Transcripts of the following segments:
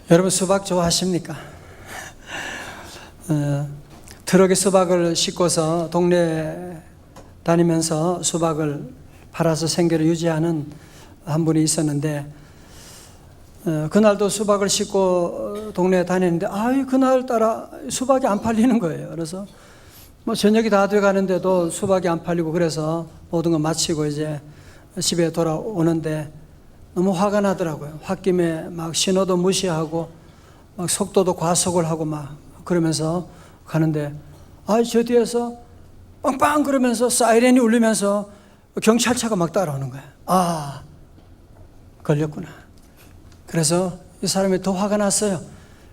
여러분 수박 좋아하십니까? 트럭에 수박을 싣고서 동네 다니면서 수박을 팔아서 생계를 유지하는 한 분이 있었는데, 그날도 수박을 싣고 동네에 다니는데 그날따라 수박이 안 팔리는 거예요. 그래서 저녁이 다 돼 가는데도 수박이 안 팔리고, 그래서 모든 거 마치고 이제 집에 돌아오는데 너무 화가 나더라고요. 홧김에 막 신호도 무시하고 막 속도도 과속을 하고 막 그러면서 가는데, 저 뒤에서 빵빵 그러면서 사이렌이 울리면서 경찰차가 막 따라오는 거예요. 걸렸구나. 그래서 이 사람이 더 화가 났어요.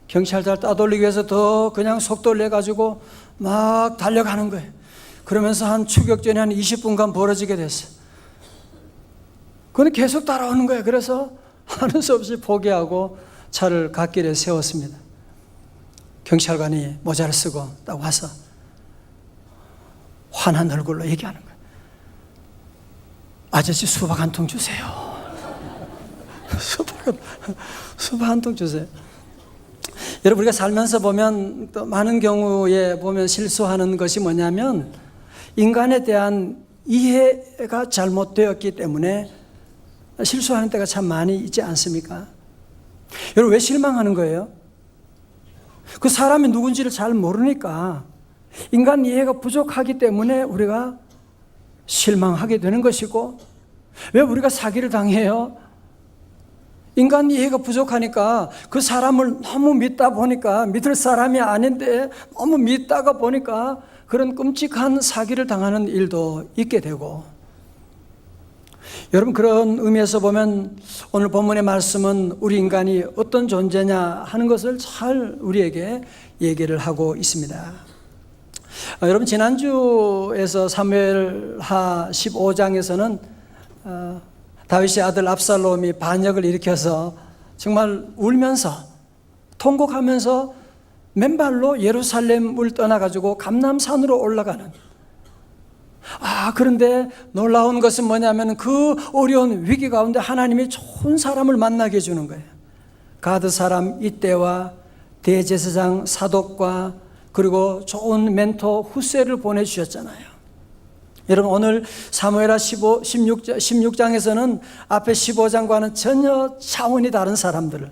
경찰차를 따돌리기 위해서 더 그냥 속도를 내가지고 막 달려가는 거예요. 그러면서 한 추격전이 한 20분간 벌어지게 됐어요. 근데 계속 따라오는 거예요. 그래서 하는 수 없이 포기하고 차를 갓길에 세웠습니다. 경찰관이 모자를 쓰고 딱 와서 환한 얼굴로 얘기하는 거예요. 아저씨 수박 한 통 주세요. 수박 한 통 주세요. 여러분, 우리가 살면서 보면 또 많은 경우에 보면 실수하는 것이 뭐냐면 인간에 대한 이해가 잘못되었기 때문에 실수하는 때가 참 많이 있지 않습니까? 여러분, 왜 실망하는 거예요? 그 사람이 누군지를 잘 모르니까, 인간 이해가 부족하기 때문에 우리가 실망하게 되는 것이고, 왜 우리가 사기를 당해요? 인간 이해가 부족하니까 그 사람을 너무 믿다 보니까, 믿을 사람이 아닌데 너무 믿다가 보니까 그런 끔찍한 사기를 당하는 일도 있게 되고, 여러분, 그런 의미에서 보면 오늘 본문의 말씀은 우리 인간이 어떤 존재냐 하는 것을 잘 우리에게 얘기를 하고 있습니다. 여러분, 지난주에서 사무엘하 15장에서는 다윗의 아들 압살롬이 반역을 일으켜서 정말 울면서 통곡하면서 맨발로 예루살렘을 떠나가지고 감람산으로 올라가는, 그런데 놀라운 것은 뭐냐면 그 어려운 위기 가운데 하나님이 좋은 사람을 만나게 해주는 거예요. 가드 사람 이때와 대제사장 사독과 그리고 좋은 멘토 후세를 보내주셨잖아요. 여러분, 오늘 사무엘하 16장에서는 앞에 15장과는 전혀 차원이 다른 사람들을,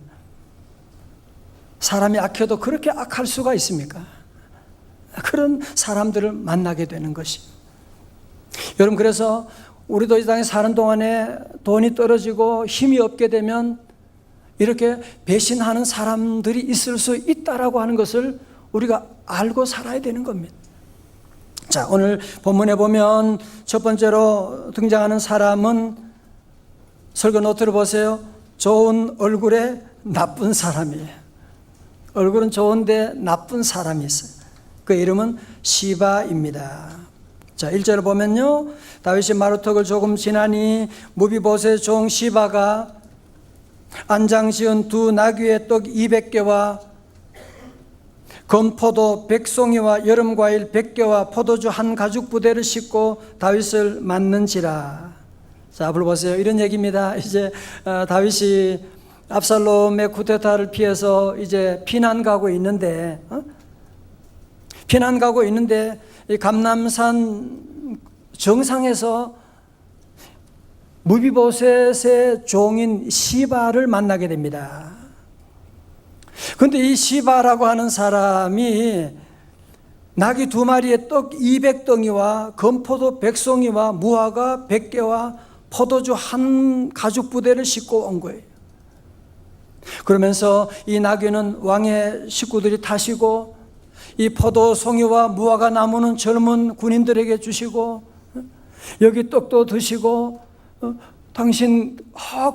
사람이 악해도 그렇게 악할 수가 있습니까? 그런 사람들을 만나게 되는 것입니다. 여러분, 그래서 우리도 이 땅에 사는 동안에 돈이 떨어지고 힘이 없게 되면 이렇게 배신하는 사람들이 있을 수 있다라고 하는 것을 우리가 알고 살아야 되는 겁니다. 자, 오늘 본문에 보면 첫 번째로 등장하는 사람은, 설교 노트를 보세요. 좋은 얼굴에 나쁜 사람이에요. 얼굴은 좋은데 나쁜 사람이 있어요. 그 이름은 시바입니다. 자, 1절을 보면요, 다윗이 마루턱을 조금 지나니 무비보셋 종 시바가 안장 지은 두 나귀의 떡 200개와 건포도 100송이와 여름과일 100개와 포도주 한 가죽 부대를 싣고 다윗을 맞는지라. 자, 앞을 보세요. 이런 얘기입니다. 이제 다윗이 압살롬의 쿠데타를 피해서 이제 피난 가고 있는데, 이 감람산 정상에서 무비보셋의 종인 시바를 만나게 됩니다. 그런데 이 시바라고 하는 사람이 나귀 2마리에 떡 200덩이와 건포도 100송이와 무화과 100개와 포도주 한 가죽 부대를 싣고 온 거예요. 그러면서 이 나귀는 왕의 식구들이 타시고, 이 포도송이와 무화과 나무는 젊은 군인들에게 주시고, 여기 떡도 드시고, 당신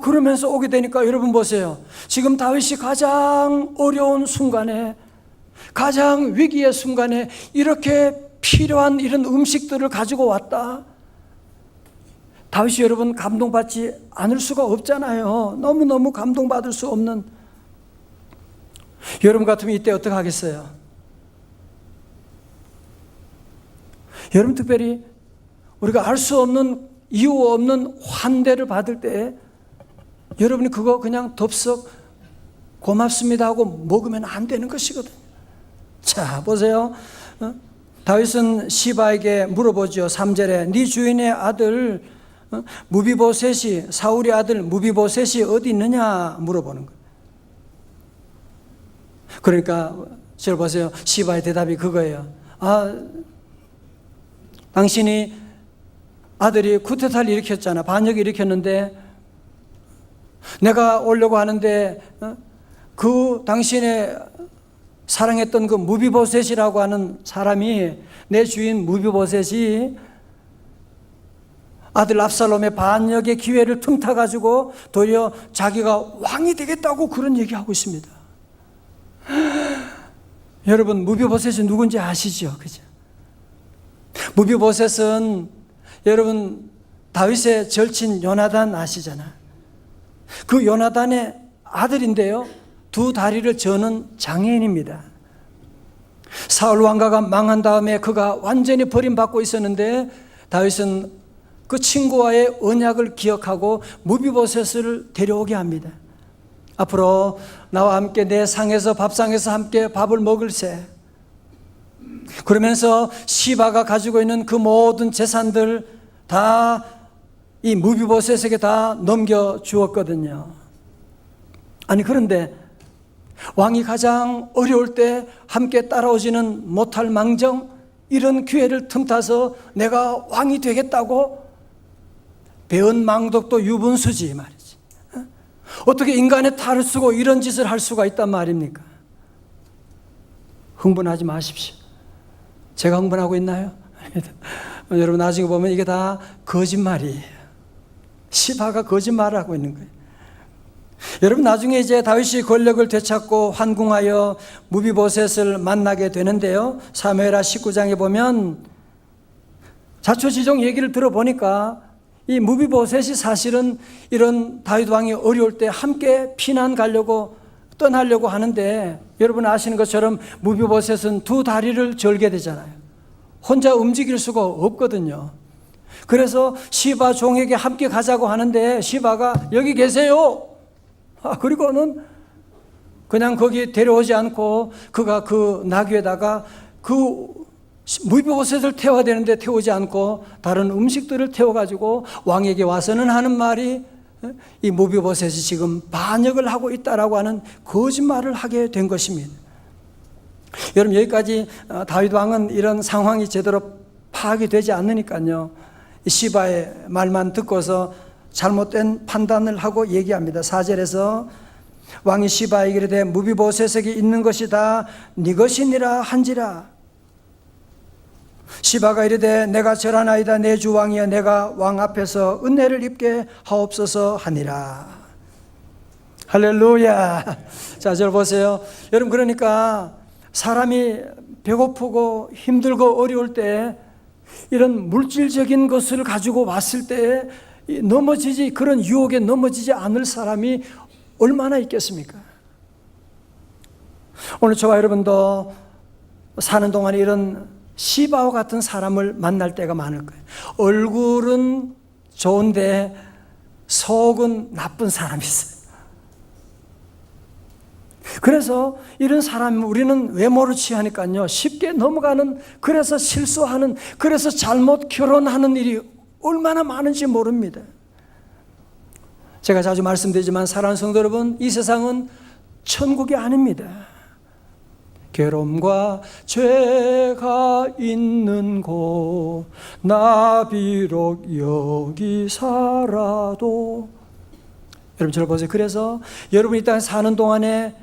그러면서 오게 되니까, 여러분 보세요. 지금 다윗이 가장 어려운 순간에, 가장 위기의 순간에 이렇게 필요한 이런 음식들을 가지고 왔다. 다윗이 여러분 감동받지 않을 수가 없잖아요. 너무너무 감동받을 수 없는. 여러분 같으면 이때 어떻게 하겠어요? 여러분, 특별히 우리가 알 수 없는, 이유 없는 환대를 받을 때 여러분이 그거 그냥 덥석 고맙습니다 하고 먹으면 안 되는 것이거든요. 자, 보세요. 다윗은 시바에게 물어보죠. 3절에 네 주인의 아들 무비보셋이, 사울의 아들 무비보셋이 어디 있느냐 물어보는 거예요. 그러니까 저를 보세요. 시바의 대답이 그거예요. 당신이 아들이 쿠데타를 일으켰잖아. 반역을 일으켰는데 내가 오려고 하는데 그 당신의 사랑했던 그 무비보셋이라고 하는 사람이, 내 주인 무비보셋이 아들 압살롬의 반역의 기회를 틈타가지고 도리어 자기가 왕이 되겠다고 그런 얘기하고 있습니다. 여러분, 무비보셋이 누군지 아시죠? 그죠? 무비보셋은 여러분 다윗의 절친 요나단 아시잖아. 그 요나단의 아들인데요, 두 다리를 저는 장애인입니다. 사울 왕가가 망한 다음에 그가 완전히 버림받고 있었는데 다윗은 그 친구와의 언약을 기억하고 무비보셋을 데려오게 합니다. 앞으로 나와 함께 내 상에서, 밥상에서 함께 밥을 먹을세. 그러면서 시바가 가지고 있는 그 모든 재산들 다 이 무비보셋에게 다 넘겨 주었거든요. 아니, 그런데 왕이 가장 어려울 때 함께 따라오지는 못할 망정 이런 기회를 틈타서 내가 왕이 되겠다고, 배은 망덕도 유분수지 말이지. 어떻게 인간의 탈을 쓰고 이런 짓을 할 수가 있단 말입니까? 흥분하지 마십시오. 제가 흥분하고 있나요? 여러분, 나중에 보면 이게 다 거짓말이에요. 시바가 거짓말을 하고 있는 거예요. 여러분, 나중에 이제 다윗이 권력을 되찾고 환궁하여 무비보셋을 만나게 되는데요, 사무엘하 19장에 보면 자초지종 얘기를 들어보니까 이 무비보셋이 사실은 이런 다윗 왕이 어려울 때 함께 피난 가려고 떠나려고 하는데, 여러분 아시는 것처럼 무비보셋은 두 다리를 절게 되잖아요. 혼자 움직일 수가 없거든요. 그래서 시바 종에게 함께 가자고 하는데 시바가 여기 계세요. 그리고는 그냥 거기 데려오지 않고 그가 그 나귀에다가 그 무비보셋을 태워야 되는데 태우지 않고 다른 음식들을 태워가지고 왕에게 와서는 하는 말이, 이 무비보셋이 지금 반역을 하고 있다라고 하는 거짓말을 하게 된 것입니다. 여러분, 여기까지 다윗 왕은 이런 상황이 제대로 파악이 되지 않으니까요, 시바의 말만 듣고서 잘못된 판단을 하고 얘기합니다. 4절에서 왕이 시바에게 이르되 무비보셋에게 있는 것이 다 네 것이니라 한지라. 시바가 이르되 내가 절하나이다. 내 주 왕이여, 내가 왕 앞에서 은혜를 입게 하옵소서 하니라. 할렐루야. 자, 저 보세요. 여러분, 그러니까 사람이 배고프고 힘들고 어려울 때 이런 물질적인 것을 가지고 왔을 때 넘어지지, 그런 유혹에 넘어지지 않을 사람이 얼마나 있겠습니까? 오늘 저와 여러분도 사는 동안에 이런 시바와 같은 사람을 만날 때가 많을 거예요. 얼굴은 좋은데 속은 나쁜 사람이 있어요. 그래서 이런 사람 우리는 외모를 취하니까요 쉽게 넘어가는, 그래서 실수하는, 그래서 잘못 결혼하는 일이 얼마나 많은지 모릅니다. 제가 자주 말씀드리지만 사랑하는 성도 여러분, 이 세상은 천국이 아닙니다. 괴로움과 죄가 있는 곳 나 비록 여기 살아도, 여러분 저를 보세요. 그래서 여러분이 이 땅에 사는 동안에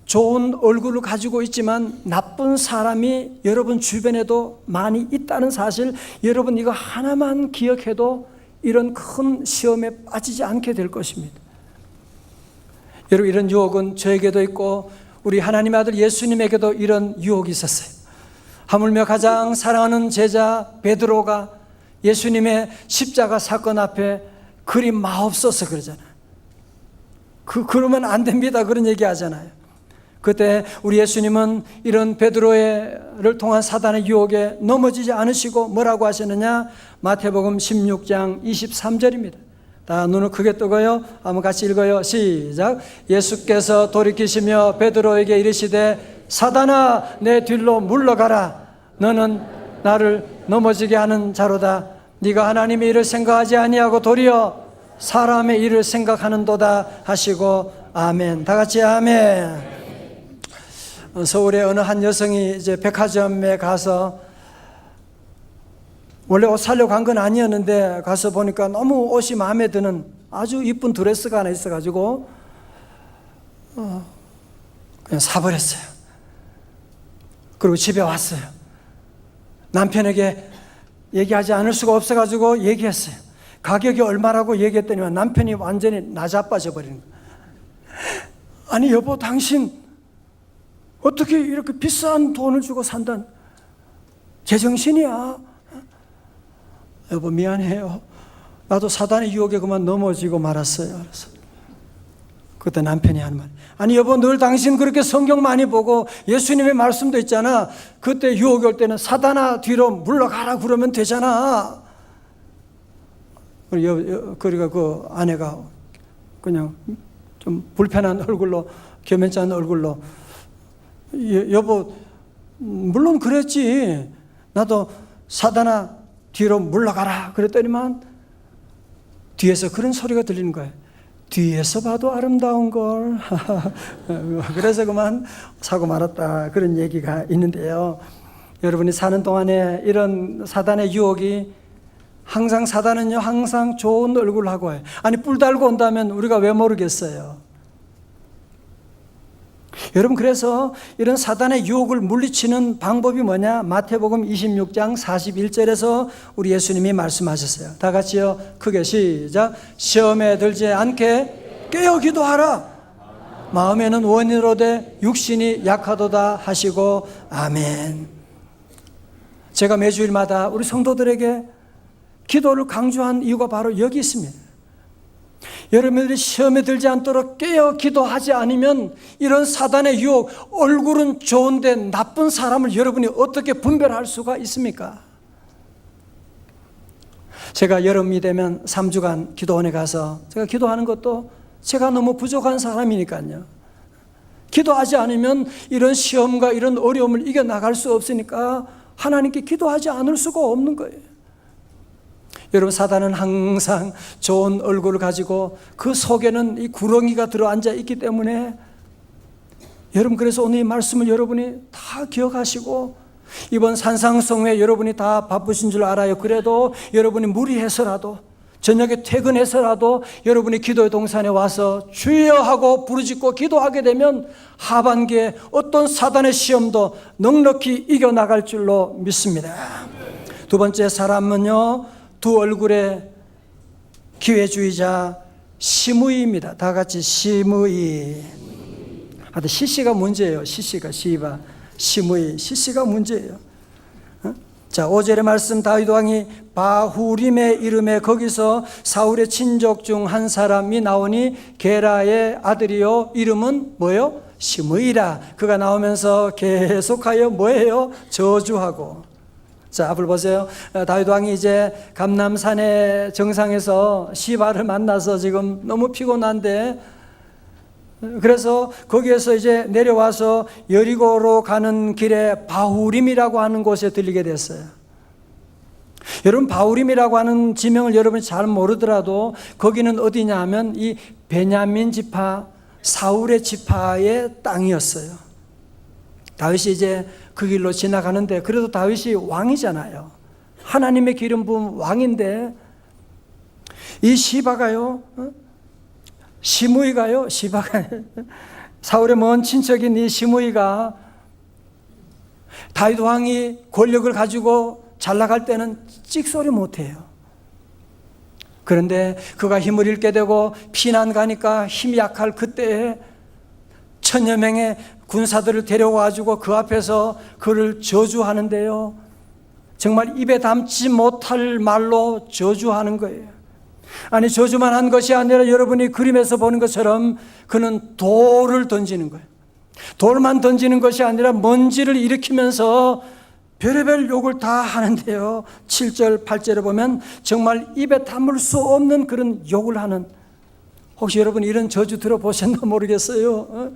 좋은 얼굴을 가지고 있지만 나쁜 사람이 여러분 주변에도 많이 있다는 사실, 여러분 이거 하나만 기억해도 이런 큰 시험에 빠지지 않게 될 것입니다. 여러분, 이런 유혹은 저에게도 있고 우리 하나님의 아들 예수님에게도 이런 유혹이 있었어요. 하물며 가장 사랑하는 제자 베드로가 예수님의 십자가 사건 앞에 그리 마옵소서 그러잖아요. 그러면 안 됩니다, 그런 얘기 하잖아요. 그때 우리 예수님은 이런 베드로를 통한 사단의 유혹에 넘어지지 않으시고 뭐라고 하셨느냐? 마태복음 16장 23절입니다. 다 눈을 크게 뜨고요. 한번 같이 읽어요. 시작. 예수께서 돌이키시며 베드로에게 이르시되 사단아 내 뒤로 물러가라. 너는 나를 넘어지게 하는 자로다. 네가 하나님의 일을 생각하지 아니하고 도리어 사람의 일을 생각하는도다 하시고 아멘. 다 같이 아멘. 서울의 어느 한 여성이 이제 백화점에 가서 원래 옷 사려고 간 건 아니었는데 가서 보니까 너무 옷이 마음에 드는 아주 이쁜 드레스가 하나 있어가지고 그냥 사버렸어요. 그리고 집에 왔어요. 남편에게 얘기하지 않을 수가 없어가지고 얘기했어요. 가격이 얼마라고 얘기했더니만 남편이 완전히 나자빠져 버리는 거예요. 아니 여보, 당신 어떻게 이렇게 비싼 돈을 주고 산단 제정신이야? 여보 미안해요. 나도 사단의 유혹에 그만 넘어지고 말았어요. 그래서 그때 남편이 하는 말, 아니 여보, 늘 당신 그렇게 성경 많이 보고 예수님의 말씀도 있잖아. 그때 유혹이 올 때는 사단아 뒤로 물러가라 그러면 되잖아. 그러니까 그 아내가 그냥 좀 불편한 얼굴로, 겸연치 않은 얼굴로, 여보 물론 그랬지. 나도 사단아 뒤로 물러가라 그랬더니만 뒤에서 그런 소리가 들리는 거예요. 뒤에서 봐도 아름다운 걸. 그래서 그만 사고 말았다, 그런 얘기가 있는데요. 여러분이 사는 동안에 이런 사단의 유혹이, 항상 사단은요 항상 좋은 얼굴을 하고 와요. 아니 뿔 달고 온다면 우리가 왜 모르겠어요. 여러분, 그래서 이런 사단의 유혹을 물리치는 방법이 뭐냐? 마태복음 26장 41절에서 우리 예수님이 말씀하셨어요. 다 같이요, 크게 시작. 시험에 들지 않게 깨어 기도하라. 마음에는 원이로되 육신이 약하도다 하시고 아멘. 제가 매주일마다 우리 성도들에게 기도를 강조한 이유가 바로 여기 있습니다. 여러분들이 시험에 들지 않도록 깨어 기도하지 않으면 이런 사단의 유혹, 얼굴은 좋은데 나쁜 사람을 여러분이 어떻게 분별할 수가 있습니까? 제가 여름이 되면 3주간 기도원에 가서 제가 기도하는 것도 제가 너무 부족한 사람이니까요. 기도하지 않으면 이런 시험과 이런 어려움을 이겨나갈 수 없으니까 하나님께 기도하지 않을 수가 없는 거예요. 여러분, 사단은 항상 좋은 얼굴을 가지고 그 속에는 이 구렁이가 들어앉아 있기 때문에 여러분, 그래서 오늘 이 말씀을 여러분이 다 기억하시고, 이번 산상성회 여러분이 다 바쁘신 줄 알아요. 그래도 여러분이 무리해서라도 저녁에 퇴근해서라도 여러분이 기도의 동산에 와서 주여 하고 부르짖고 기도하게 되면 하반기에 어떤 사단의 시험도 넉넉히 이겨나갈 줄로 믿습니다. 두 번째 사람은요, 두 얼굴의 기회주의자 심의입니다. 다 같이 심의. 하여튼 시시가 문제예요. 시시가 시바 심의 시시가 문제예요. 자, 5절의 말씀, 다윗 왕이 바후림의 이름에 거기서 사울의 친족 중 한 사람이 나오니 게라의 아들이요 이름은 뭐요? 심의라. 그가 나오면서 계속하여 뭐예요? 저주하고. 자, 앞을 보세요. 다윗 왕이 이제 감람산의 정상에서 시바를 만나서 지금 너무 피곤한데, 그래서 거기에서 이제 내려와서 여리고로 가는 길에 바후림이라고 하는 곳에 들리게 됐어요. 여러분, 바후림이라고 하는 지명을 여러분이 잘 모르더라도 거기는 어디냐 하면 이 베냐민 지파, 사울의 지파의 땅이었어요. 다윗이 이제 그 길로 지나가는데, 그래도 다윗이 왕이잖아요. 하나님의 기름 부은 왕인데, 이 시바가요, 시므이가요, 시바가 사울의 먼 친척인 이 시므이가 다윗 왕이 권력을 가지고 잘 나갈 때는 찍소리 못해요. 그런데 그가 힘을 잃게 되고 피난 가니까 힘이 약할 그때에 1000여 명의 군사들을 데려와가지고 그 앞에서 그를 저주하는데요, 정말 입에 담지 못할 말로 저주하는 거예요. 아니, 저주만 한 것이 아니라 여러분이 그림에서 보는 것처럼 그는 돌을 던지는 거예요. 돌만 던지는 것이 아니라 먼지를 일으키면서 별의별 욕을 다 하는데요. 7절, 8절에 보면 정말 입에 담을 수 없는 그런 욕을 하는, 혹시 여러분 이런 저주 들어보셨나 모르겠어요.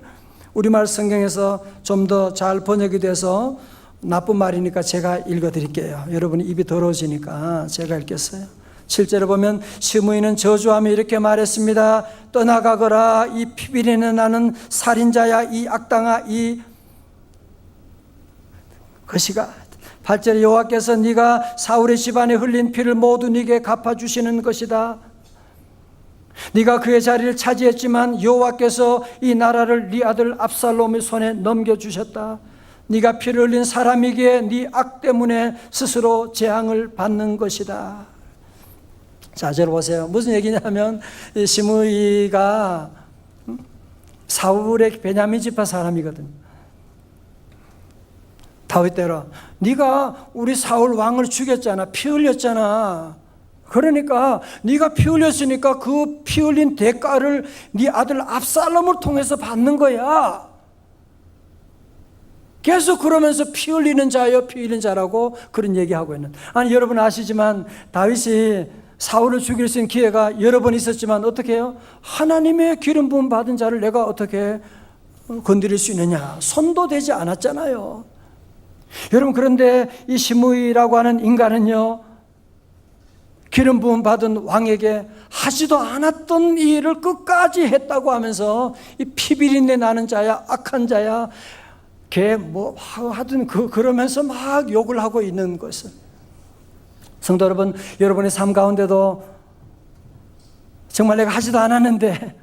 우리말 성경에서 좀 더 잘 번역이 돼서 나쁜 말이니까 제가 읽어드릴게요. 여러분이 입이 더러워지니까 제가 읽겠어요. 7절에 보면 시므이는 저주하며 이렇게 말했습니다. 떠나가거라. 이 피비린내 나는 살인자야. 이 악당아. 이 것이가. 8절에 여호와께서 네가 사울의 집안에 흘린 피를 모두 네게 갚아주시는 것이다. 네가 그의 자리를 차지했지만 여호와께서 이 나라를 네 아들 압살롬의 손에 넘겨주셨다. 네가 피를 흘린 사람이기에 네 악 때문에 스스로 재앙을 받는 것이다. 자, 저 보세요. 무슨 얘기냐면 시므이가 사울의 베냐민 지파 사람이거든. 다윗대로 네가 우리 사울 왕을 죽였잖아. 피 흘렸잖아. 그러니까 네가 피 흘렸으니까 그 피 흘린 대가를 네 아들 압살롬을 통해서 받는 거야. 계속 그러면서 피 흘리는 자여 피 흘리는 자라고 그런 얘기하고 있는. 아니 여러분 아시지만 다윗이 사울을 죽일 수 있는 기회가 여러 번 있었지만 어떻게 해요? 하나님의 기름 부음 받은 자를 내가 어떻게 건드릴 수 있느냐? 손도 대지 않았잖아요. 여러분 그런데 이 시므이라고 하는 인간은요, 기름 부음 받은 왕에게 하지도 않았던 이 일을 끝까지 했다고 하면서 이 피비린내 나는 자야, 악한 자야, 걔 뭐 하든 그러면서 막 욕을 하고 있는 것을. 성도 여러분, 여러분의 삶 가운데도 정말 내가 하지도 않았는데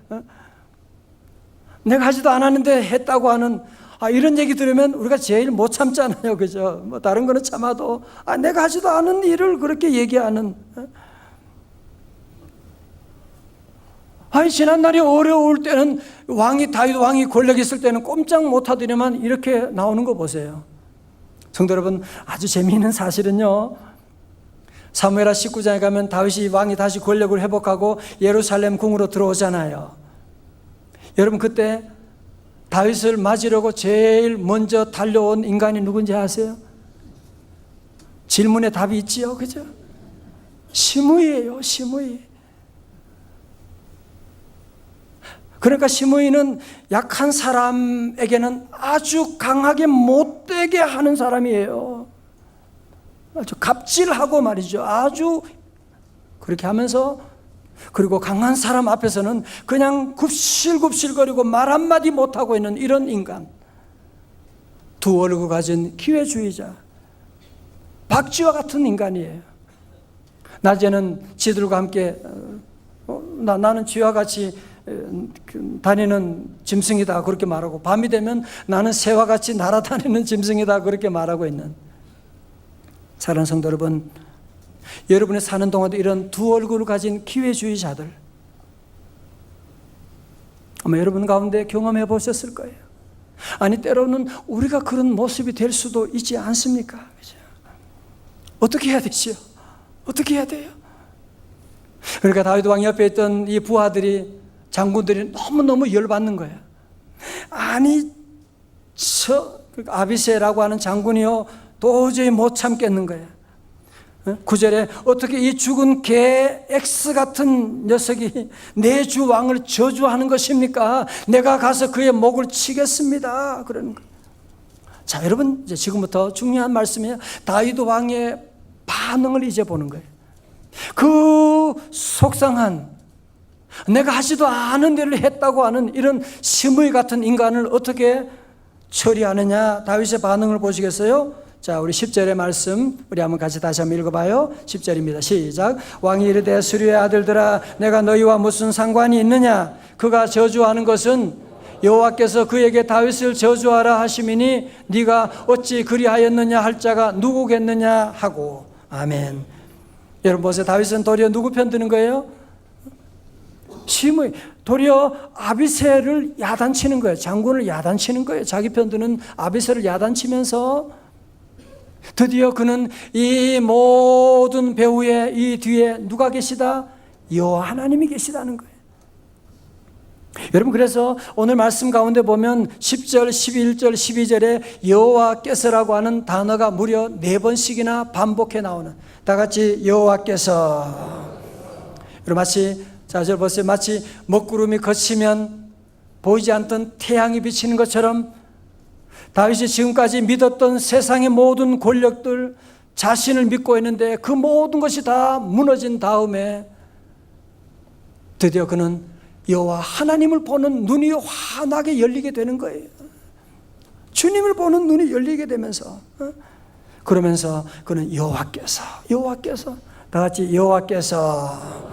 내가 하지도 않았는데 했다고 하는 이런 얘기 들으면 우리가 제일 못 참잖아요. 그죠? 뭐 다른 거는 참아도 내가 하지도 않은 일을 그렇게 얘기하는. 지난날이 어려울 때는 다윗 왕이 권력 있을 때는 꼼짝 못 하더니만 이렇게 나오는 거 보세요. 성도 여러분, 아주 재미있는 사실은요, 사무엘하 19장에 가면 왕이 다시 권력을 회복하고 예루살렘 궁으로 들어오잖아요. 여러분 그때 다윗을 맞으려고 제일 먼저 달려온 인간이 누군지 아세요? 질문에 답이 있지요, 그죠? 시므이예요, 시므이. 그러니까 시므이는 약한 사람에게는 아주 강하게 못되게 하는 사람이에요. 아주 갑질하고 말이죠. 아주 그렇게 하면서, 그리고 강한 사람 앞에서는 그냥 굽실굽실거리고 말 한마디 못하고 있는 이런 인간. 두 얼굴 가진 기회주의자, 박쥐와 같은 인간이에요. 낮에는 지들과 함께 나는 쥐와 같이 다니는 짐승이다 그렇게 말하고, 밤이 되면 나는 새와 같이 날아다니는 짐승이다 그렇게 말하고 있는. 사랑하는 성도 여러분, 여러분이 사는 동안도 이런 두 얼굴을 가진 기회주의자들 아마 여러분 가운데 경험해 보셨을 거예요. 아니 때로는 우리가 그런 모습이 될 수도 있지 않습니까? 그죠? 어떻게 해야 되지요? 어떻게 해야 돼요? 그러니까 다윗 왕 옆에 있던 이 부하들이, 장군들이 너무너무 열받는 거예요. 아니 아비새라고 하는 장군이요 도저히 못 참겠는 거예요. 9절에 어떻게 이 죽은 개 X 같은 녀석이 내 주 왕을 저주하는 것입니까? 내가 가서 그의 목을 치겠습니다. 그러는 거예요. 자, 여러분 이제 지금부터 중요한 말씀이에요. 다윗 왕의 반응을 이제 보는 거예요. 그 속상한, 내가 하지도 않은 일을 했다고 하는 이런 시므이 같은 인간을 어떻게 처리하느냐, 다윗의 반응을 보시겠어요? 자, 우리 10절의 말씀 우리 한번 같이 다시 한번 읽어봐요. 10절입니다. 시작. 왕이 이르되 스류의 아들들아, 내가 너희와 무슨 상관이 있느냐? 그가 저주하는 것은 여호와께서 그에게 다윗을 저주하라 하심이니 네가 어찌 그리하였느냐 할 자가 누구겠느냐 하고. 아멘. 여러분 보세요. 다윗은 도리어 누구 편 드는 거예요? 시므이. 도리어 아비새를 야단치는 거예요. 장군을 야단치는 거예요. 자기 편 드는 아비새를 야단치면서 드디어 그는 이 모든 배후의 이 뒤에 누가 계시다? 여호와 하나님이 계시다는 거예요. 여러분, 그래서 오늘 말씀 가운데 보면 10절, 11절, 12절에 여호와께서라고 하는 단어가 무려 4번씩이나 반복해 나오는, 다 같이 여호와께서. 여러분, 마치, 자, 저 보세요. 마치 먹구름이 걷히면 보이지 않던 태양이 비치는 것처럼 다윗이 지금까지 믿었던 세상의 모든 권력들, 자신을 믿고 있는데 그 모든 것이 다 무너진 다음에 드디어 그는 여호와 하나님을 보는 눈이 환하게 열리게 되는 거예요. 주님을 보는 눈이 열리게 되면서, 그러면서 그는 여호와께서 다 같이 여호와께서.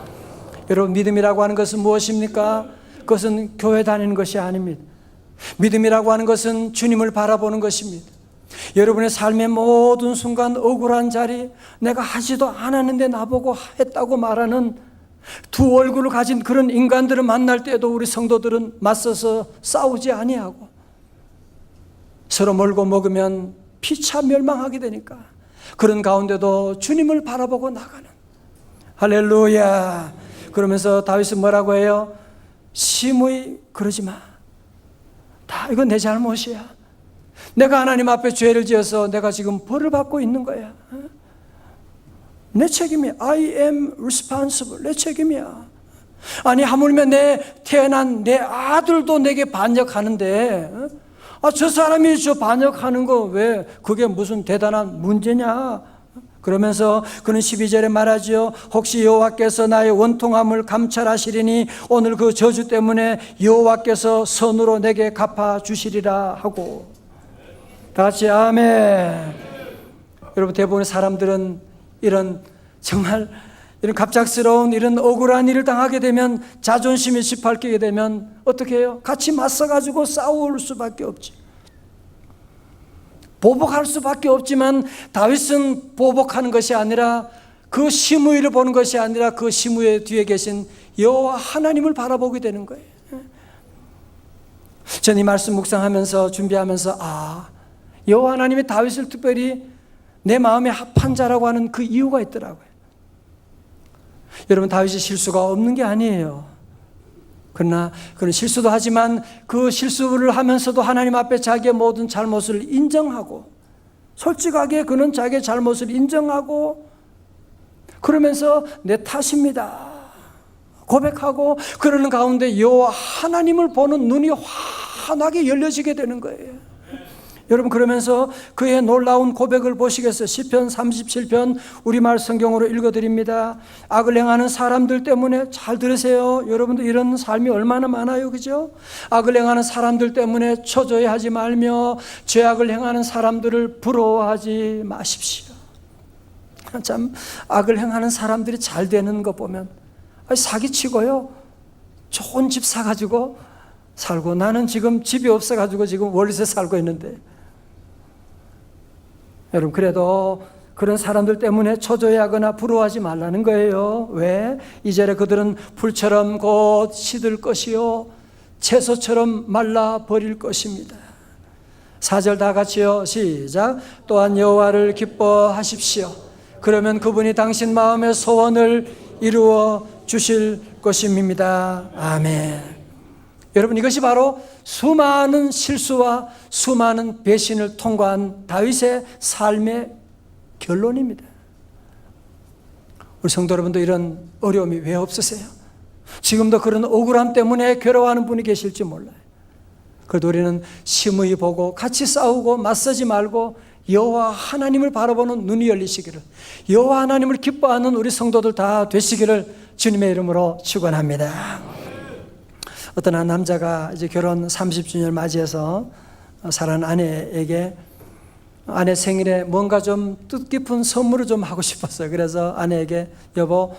여러분, 믿음이라고 하는 것은 무엇입니까? 그것은 교회 다니는 것이 아닙니다. 믿음이라고 하는 것은 주님을 바라보는 것입니다. 여러분의 삶의 모든 순간 억울한 자리, 내가 하지도 않았는데 나보고 했다고 말하는 두 얼굴을 가진 그런 인간들을 만날 때에도 우리 성도들은 맞서서 싸우지 아니하고 서로 몰고 먹으면 피차 멸망하게 되니까 그런 가운데도 주님을 바라보고 나가는, 할렐루야. 그러면서 다윗은 뭐라고 해요? 심히 그러지 마. 다 이건 내 잘못이야. 내가 하나님 앞에 죄를 지어서 내가 지금 벌을 받고 있는 거야. 내 책임이야. I am responsible. 내 책임이야. 아니, 하물며 내 태어난 내 아들도 내게 반역하는데, 저 사람이 저 반역하는 거 왜 그게 무슨 대단한 문제냐? 그러면서 그는 12절에 말하죠. 혹시 여호와께서 나의 원통함을 감찰하시리니 오늘 그 저주 때문에 여호와께서 선으로 내게 갚아주시리라 하고. 다 같이 아멘. 여러분, 대부분의 사람들은 이런 정말 이런 갑작스러운 이런 억울한 일을 당하게 되면, 자존심이 짓밟히게 되면 어떻게 해요? 같이 맞서가지고 싸울 수밖에 없지. 보복할 수밖에 없지만 다윗은 보복하는 것이 아니라, 그 시므이를 보는 것이 아니라 그 시므이 뒤에 계신 여호와 하나님을 바라보게 되는 거예요. 저는 이 말씀 묵상하면서 준비하면서 여호와 하나님이 다윗을 특별히 내 마음에 합한 자라고 하는 그 이유가 있더라고요. 여러분, 다윗이 실수가 없는 게 아니에요. 그러나 그는 실수도 하지만 그 실수를 하면서도 하나님 앞에 자기의 모든 잘못을 인정하고, 솔직하게 그는 자기의 잘못을 인정하고, 그러면서 내 탓입니다 고백하고, 그러는 가운데 여호와 하나님을 보는 눈이 환하게 열려지게 되는 거예요. 여러분, 그러면서 그의 놀라운 고백을 보시겠어요? 시편 37편 우리말 성경으로 읽어드립니다. 악을 행하는 사람들 때문에, 잘 들으세요. 여러분들 이런 삶이 얼마나 많아요, 그죠? 악을 행하는 사람들 때문에 초조해하지 말며 죄악을 행하는 사람들을 부러워하지 마십시오. 참, 악을 행하는 사람들이 잘 되는 거 보면 사기치고요, 좋은 집 사가지고 살고, 나는 지금 집이 없어가지고 지금 월세 살고 있는데, 여러분, 그래도 그런 사람들 때문에 초조해하거나 부러워하지 말라는 거예요. 왜? 2절에 그들은 풀처럼 곧 시들 것이요 채소처럼 말라버릴 것입니다. 4절 다 같이요. 시작. 또한 여호와를 기뻐하십시오. 그러면 그분이 당신 마음의 소원을 이루어 주실 것입니다. 아멘. 여러분, 이것이 바로 수많은 실수와 수많은 배신을 통과한 다윗의 삶의 결론입니다. 우리 성도 여러분도 이런 어려움이 왜 없으세요? 지금도 그런 억울함 때문에 괴로워하는 분이 계실지 몰라요. 그래도 우리는 심의 보고 같이 싸우고 맞서지 말고 여호와 하나님을 바라보는 눈이 열리시기를, 여호와 하나님을 기뻐하는 우리 성도들 다 되시기를 주님의 이름으로 축원합니다. 어떤 한 남자가 이제 결혼 30주년을 맞이해서 사랑하는 아내에게 아내 생일에 뭔가 좀 뜻깊은 선물을 좀 하고 싶었어요. 그래서 아내에게, 여보,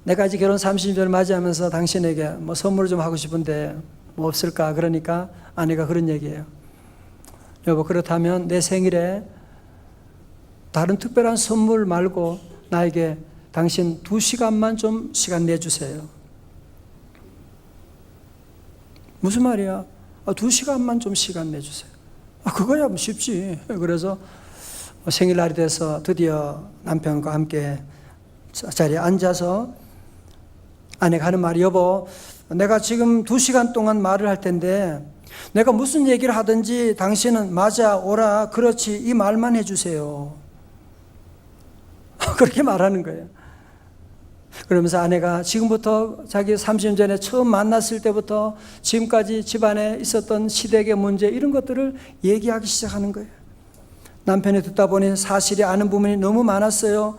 내가 이제 결혼 30주년을 맞이하면서 당신에게 뭐 선물을 좀 하고 싶은데 뭐 없을까? 그러니까 아내가 그런 얘기예요. 여보, 그렇다면 내 생일에 다른 특별한 선물 말고 나에게 당신 2시간만 좀 시간 내주세요. 무슨 말이야? 2시간만 좀 시간 내주세요. 그거야 뭐 쉽지. 그래서 생일날이 돼서 드디어 남편과 함께 자리에 앉아서 아내가 하는 말이, 여보, 내가 지금 2시간 동안 말을 할 텐데 내가 무슨 얘기를 하든지 당신은 맞아, 오라, 그렇지 이 말만 해주세요. 그렇게 말하는 거예요. 그러면서 아내가 지금부터 자기 30년 전에 처음 만났을 때부터 지금까지 집안에 있었던 시댁의 문제 이런 것들을 얘기하기 시작하는 거예요. 남편이 듣다 보니 사실이 아는 부분이 너무 많았어요.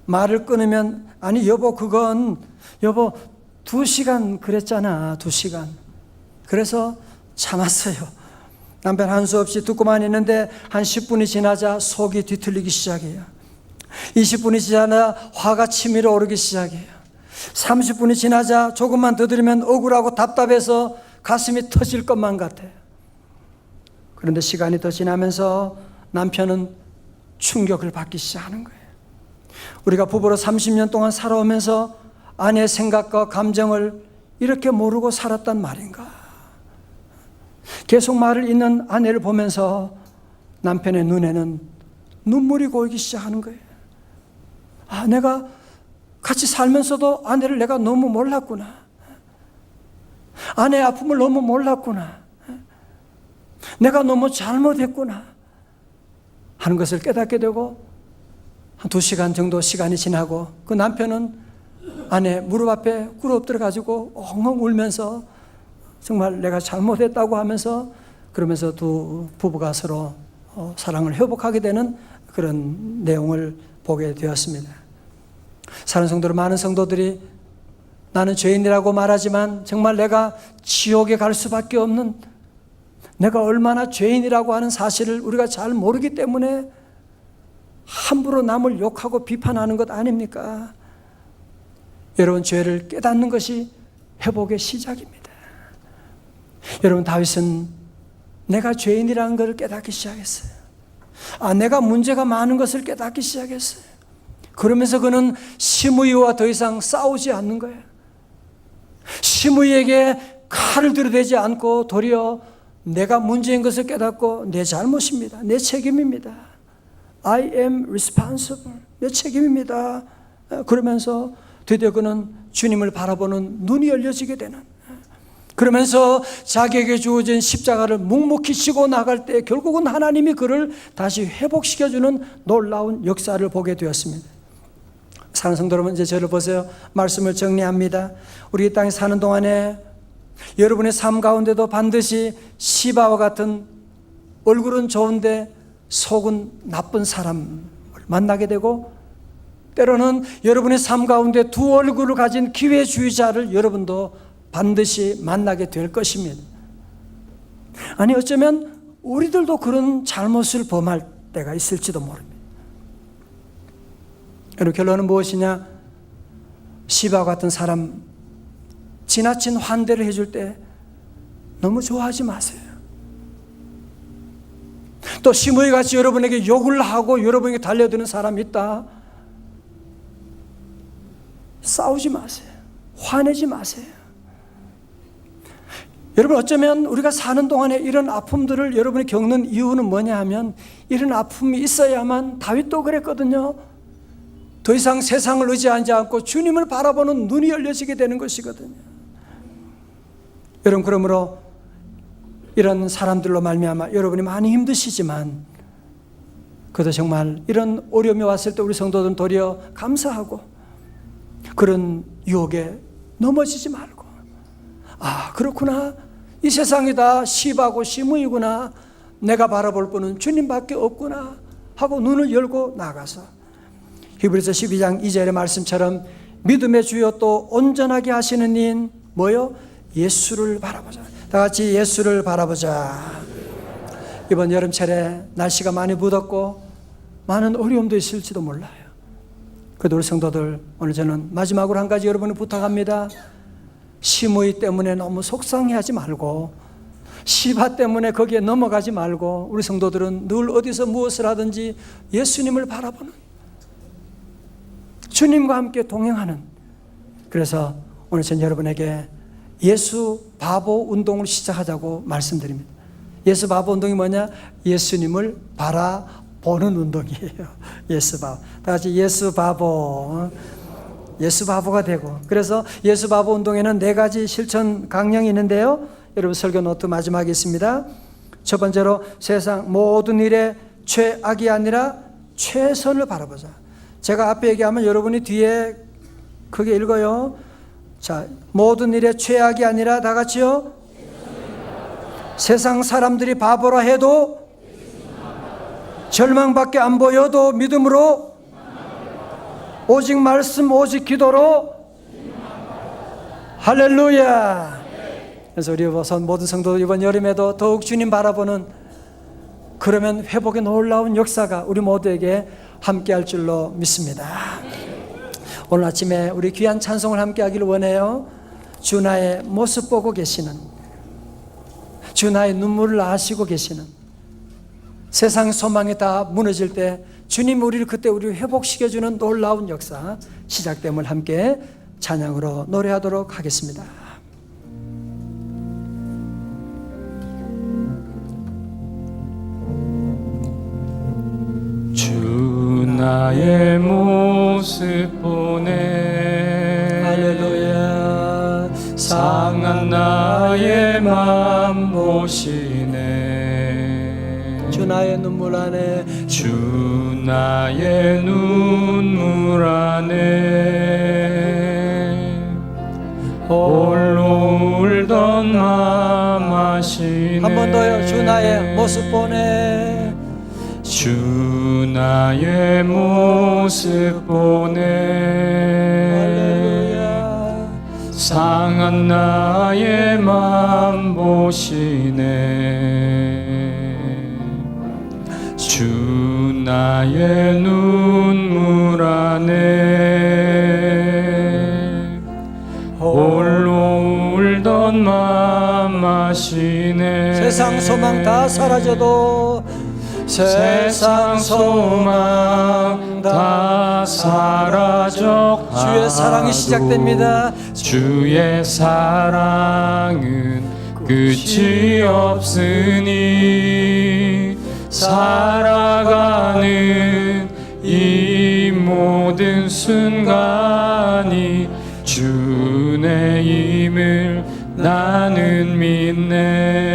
말을 끊으면 아니 여보 그건 여보 2시간 그랬잖아 2시간. 그래서 참았어요. 남편 한 수 없이 듣고만 있는데 한 10분이 지나자 속이 뒤틀리기 시작해요. 20분이 지나자 화가 치밀어 오르기 시작해요. 30분이 지나자 조금만 더 들으면 억울하고 답답해서 가슴이 터질 것만 같아요. 그런데 시간이 더 지나면서 남편은 충격을 받기 시작하는 거예요. 우리가 부부로 30년 동안 살아오면서 아내의 생각과 감정을 이렇게 모르고 살았단 말인가. 계속 말을 잇는 아내를 보면서 남편의 눈에는 눈물이 고이기 시작하는 거예요. 아, 내가 같이 살면서도 아내를 내가 너무 몰랐구나. 아내의 아픔을 너무 몰랐구나. 내가 너무 잘못했구나 하는 것을 깨닫게 되고 한 2시간 정도 시간이 지나고 그 남편은 아내 무릎 앞에 꿇어 엎드려가지고 엉엉 울면서 정말 내가 잘못했다고 하면서 그러면서 두 부부가 서로 사랑을 회복하게 되는 그런 내용을 보게 되었습니다. 사는 성도로 많은 성도들이 나는 죄인이라고 말하지만 정말 내가 지옥에 갈 수밖에 없는 내가 얼마나 죄인이라고 하는 사실을 우리가 잘 모르기 때문에 함부로 남을 욕하고 비판하는 것 아닙니까? 여러분 죄를 깨닫는 것이 회복의 시작입니다. 여러분 다윗은 내가 죄인이라는 것을 깨닫기 시작했어요. 내가 문제가 많은 것을 깨닫기 시작했어요. 그러면서 그는 시므이와 더 이상 싸우지 않는 거예요. 시므이에게 칼을 들이대지 않고 도리어 내가 문제인 것을 깨닫고 내 잘못입니다. 내 책임입니다. I am responsible. 내 책임입니다. 그러면서 드디어 그는 주님을 바라보는 눈이 열려지게 되는, 그러면서 자기에게 주어진 십자가를 묵묵히 지고 나갈 때 결국은 하나님이 그를 다시 회복시켜주는 놀라운 역사를 보게 되었습니다. 사는 성도 여러분, 이제 저를 보세요. 말씀을 정리합니다. 우리 이 땅에 사는 동안에 여러분의 삶 가운데도 반드시 시바와 같은 얼굴은 좋은데 속은 나쁜 사람을 만나게 되고, 때로는 여러분의 삶 가운데 두 얼굴을 가진 기회주의자를 여러분도 반드시 만나게 될 것입니다. 아니 어쩌면 우리들도 그런 잘못을 범할 때가 있을지도 모릅니다. 여러분 결론은 무엇이냐? 시바 같은 사람 지나친 환대를 해줄 때 너무 좋아하지 마세요. 또 시므이 같이 여러분에게 욕을 하고 여러분에게 달려드는 사람이 있다. 싸우지 마세요. 화내지 마세요. 여러분 어쩌면 우리가 사는 동안에 이런 아픔들을 여러분이 겪는 이유는 뭐냐 하면, 이런 아픔이 있어야만 다윗도 그랬거든요. 더 이상 세상을 의지하지 않고 주님을 바라보는 눈이 열려지게 되는 것이거든요. 여러분 그러므로 이런 사람들로 말미암아 여러분이 많이 힘드시지만, 그래도 정말 이런 어려움이 왔을 때 우리 성도들은 도리어 감사하고 그런 유혹에 넘어지지 말고, 그렇구나, 이 세상이 다 시바고 시므이구나, 내가 바라볼 분은 주님밖에 없구나 하고 눈을 열고 나가서 히브리서 12장 2절의 말씀처럼 믿음의 주여 또 온전하게 하시는 이인 뭐요? 예수를 바라보자. 다 같이 예수를 바라보자. 이번 여름철에 날씨가 많이 무덥고 많은 어려움도 있을지도 몰라요. 그래도 우리 성도들, 오늘 저는 마지막으로 한 가지 여러분을 부탁합니다. 시므이 때문에 너무 속상해하지 말고, 시바 때문에 거기에 넘어가지 말고, 우리 성도들은 늘 어디서 무엇을 하든지 예수님을 바라보는, 주님과 함께 동행하는, 그래서 오늘 전 여러분에게 예수 바보 운동을 시작하자고 말씀드립니다. 예수 바보 운동이 뭐냐? 예수님을 바라보는 운동이에요. 예수 바보. 다 같이 예수 바보. 예수 바보가 되고, 그래서 예수 바보 운동에는 4가지 실천 강령이 있는데요. 여러분 설교 노트 마지막에 있습니다. 첫 번째로 세상 모든 일에 최악이 아니라 최선을 바라보자. 제가 앞에 얘기하면 여러분이 뒤에 크게 읽어요. 자, 모든 일에 최악이 아니라 다 같이요. 세상 사람들이 바보라 해도 절망밖에 안 보여도 믿음으로 오직 말씀 오직 기도로 할렐루야. 그래서 우리 모든 성도 이번 여름에도 더욱 주님 바라보는, 그러면 회복의 놀라운 역사가 우리 모두에게 함께할 줄로 믿습니다. 오늘 아침에 우리 귀한 찬송을 함께하기를 원해요. 주 나의 모습 보고 계시는, 주 나의 눈물을 아시고 계시는, 세상 소망이 다 무너질 때 주님 우리를 그때 우리를 회복시켜주는 놀라운 역사 시작됨을 함께 찬양으로 노래하도록 하겠습니다. 주 나의 모습 보네 할렐루야. 상한 나의 맘 보시네 주 나의 눈물 안에 주 나의 눈물 안에 홀로 울던 맘 아시네 한 번 더요. 주 나의 모습 보네 주 나의 모습 보네 할렐루야. 상한 나의 맘 보시네 주 나의 눈물 안에 홀로 울던 맘 아시네 세상 소망 다 사라져도 세상 소망 다 사라져 주의 사랑이 시작됩니다. 주의 사랑은 끝이 없으니 살아가는 이 모든 순간이 주의 힘을 나는 믿네